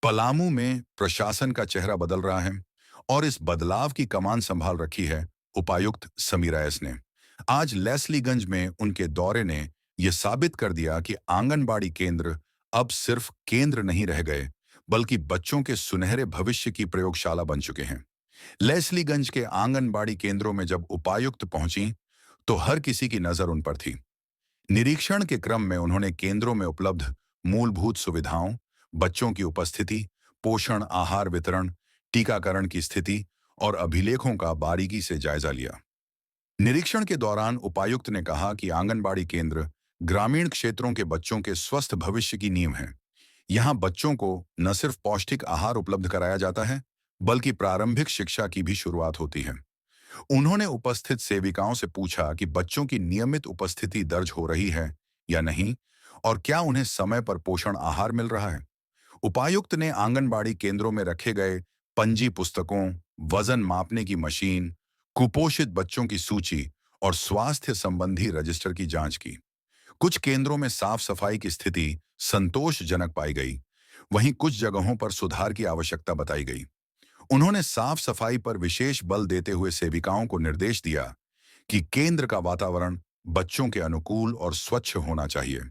पलामू में प्रशासन का चेहरा बदल रहा है और इस बदलाव की कमान संभाल रखी है उपायुक्त समीरा एस ने। आज लेस्लीगंज में उनके दौरे ने यह साबित कर दिया कि आंगनबाड़ी केंद्र अब सिर्फ केंद्र नहीं रह गए, बल्कि बच्चों के सुनहरे भविष्य की प्रयोगशाला बन चुके हैं। लेस्लीगंज के आंगनबाड़ी केंद्रों में जब उपायुक्त पहुंची, तो हर किसी की नजर उन पर थी। निरीक्षण के क्रम में उन्होंने केंद्रों में उपलब्ध मूलभूत सुविधाओं, बच्चों की उपस्थिति, पोषण आहार वितरण, टीकाकरण की स्थिति और अभिलेखों का बारीकी से जायजा लिया। निरीक्षण के दौरान उपायुक्त ने कहा कि आंगनबाड़ी केंद्र ग्रामीण क्षेत्रों के बच्चों के स्वस्थ भविष्य की नींव है। यहाँ बच्चों को न सिर्फ पौष्टिक आहार उपलब्ध कराया जाता है, बल्कि प्रारंभिक शिक्षा की भी शुरुआत होती है। उन्होंने उपस्थित सेविकाओं से पूछा कि बच्चों की नियमित उपस्थिति दर्ज हो रही है या नहीं, और क्या उन्हें समय पर पोषण आहार मिल रहा है। उपायुक्त ने आंगनबाड़ी केंद्रों में रखे गए पंजी पुस्तकों, वजन मापने की मशीन, कुपोषित बच्चों की सूची और स्वास्थ्य संबंधी रजिस्टर की जांच की। कुछ केंद्रों में साफ सफाई की स्थिति संतोषजनक पाई गई, वहीं कुछ जगहों पर सुधार की आवश्यकता बताई गई। उन्होंने साफ सफाई पर विशेष बल देते हुए सेविकाओं को निर्देश दिया कि केंद्र का वातावरण बच्चों के अनुकूल और स्वच्छ होना चाहिए।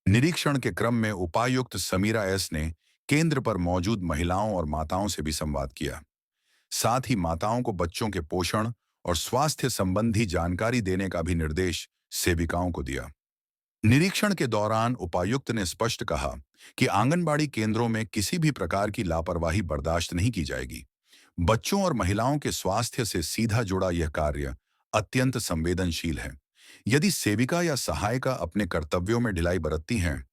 निरीक्षण के क्रम में उपायुक्त समीरा एस ने केंद्र पर मौजूद महिलाओं और माताओं से भी संवाद किया। साथ ही माताओं को बच्चों के पोषण और स्वास्थ्य संबंधी जानकारी देने का भी निर्देश सेविकाओं को दिया। निरीक्षण के दौरान उपायुक्त ने स्पष्ट कहा कि आंगनबाड़ी केंद्रों में किसी भी प्रकार की लापरवाही बर्दाश्त नहीं की जाएगी। बच्चों और महिलाओं के स्वास्थ्य से सीधा जुड़ा यह कार्य अत्यंत संवेदनशील है। यदि सेविका या सहायिका अपने कर्तव्यों में ढिलाई बरतती हैं,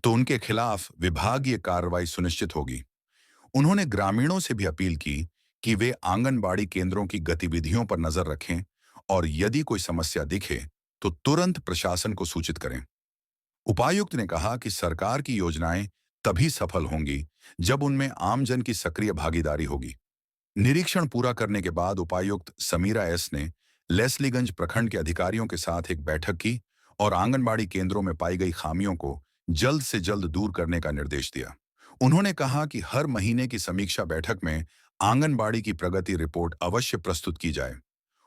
तो उनके खिलाफ विभागीय कार्रवाई सुनिश्चित होगी। उन्होंने ग्रामीणों से भी अपील की कि वे आंगनबाड़ी केंद्रों की गतिविधियों पर नजर रखें और यदि कोई समस्या दिखे, तो तुरंत प्रशासन को सूचित करें। उपायुक्त ने कहा कि सरकार की योजनाएं तभी सफल होंगी जब उनमें आमजन की सक्रिय भागीदारी होगी। निरीक्षण पूरा करने के बाद उपायुक्त समीरा एस ने लेस्लीगंज प्रखंड के अधिकारियों के साथ एक बैठक की और आंगनबाड़ी केंद्रों में पाई गई खामियों को जल्द से जल्द दूर करने का निर्देश दिया। उन्होंने कहा कि हर महीने की समीक्षा बैठक में आंगनबाड़ी की प्रगति रिपोर्ट अवश्य प्रस्तुत की जाए।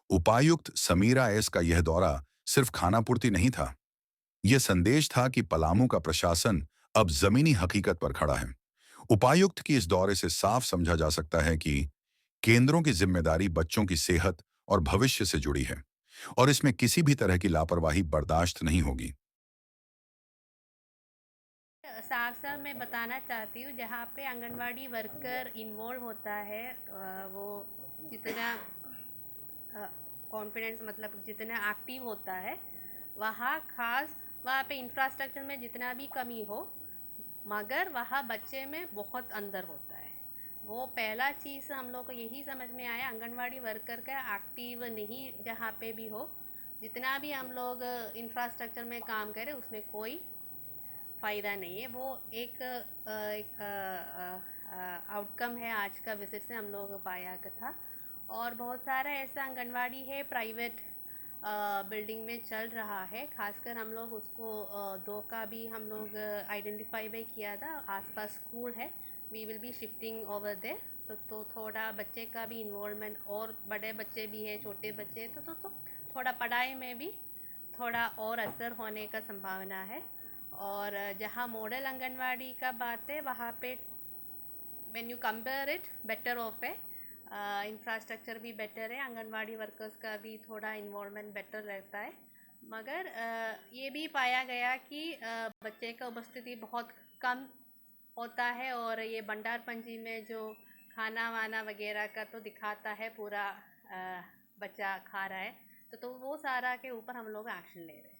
उपायुक्त समीरा एस का यह दौरा सिर्फ खानापूर्ति नहीं था, यह संदेश था कि पलामू का प्रशासन अब जमीनी हकीकत पर खड़ा है। उपायुक्त की इस दौरे से साफ समझा जा सकता है कि केंद्रों की जिम्मेदारी बच्चों की सेहत और भविष्य से जुड़ी है, और इसमें किसी भी तरह की लापरवाही बर्दाश्त नहीं होगी। साफ साफ मैं बताना चाहती हूँ, जहाँ पे आंगनवाड़ी वर्कर इन्वॉल्व होता है वो जितना कॉन्फिडेंस मतलब जितना एक्टिव होता है, वहाँ खास वहाँ पे इंफ्रास्ट्रक्चर में जितना भी कमी हो, मगर वहाँ बच्चे में बहुत अंदर होता है। वो पहला चीज़ हम लोग को यही समझ में आया, आंगनवाड़ी वर्कर का एक्टिव नहीं जहाँ पे भी हो, जितना भी हम लोग इंफ्रास्ट्रक्चर में काम करें उसमें कोई फ़ायदा नहीं है। वो एक आउटकम है आज का विजिट से हम लोग पाया था। और बहुत सारा ऐसा आंगनवाड़ी है प्राइवेट बिल्डिंग में चल रहा है, खासकर हम लोग उसको दो का भी हम लोग आइडेंटिफाई भी किया था। आसपास स्कूल है, we will be shifting over there. तो थोड़ा बच्चे का भी इन्वॉल्वमेंट, और बड़े बच्चे भी है, छोटे बच्चे हैं, तो थोड़ा पढ़ाई में भी थोड़ा और असर होने का संभावना है। और जहाँ मॉडल आंगनवाड़ी का बात है, वहाँ पे when you compare it better of है। इंफ्रास्ट्रक्चर भी बेटर है, आंगनवाड़ी वर्कर्स का भी थोड़ा इन्वॉल्वमेंट बेटर रहता है। मगर ये भी पाया गया कि बच्चे का उपस्थिति बहुत कम होता है, और ये भंडार पंजी में जो खाना वाना वगैरह का तो दिखाता है पूरा बच्चा खा रहा है, तो वो सारा के ऊपर हम लोग एक्शन ले रहे हैं।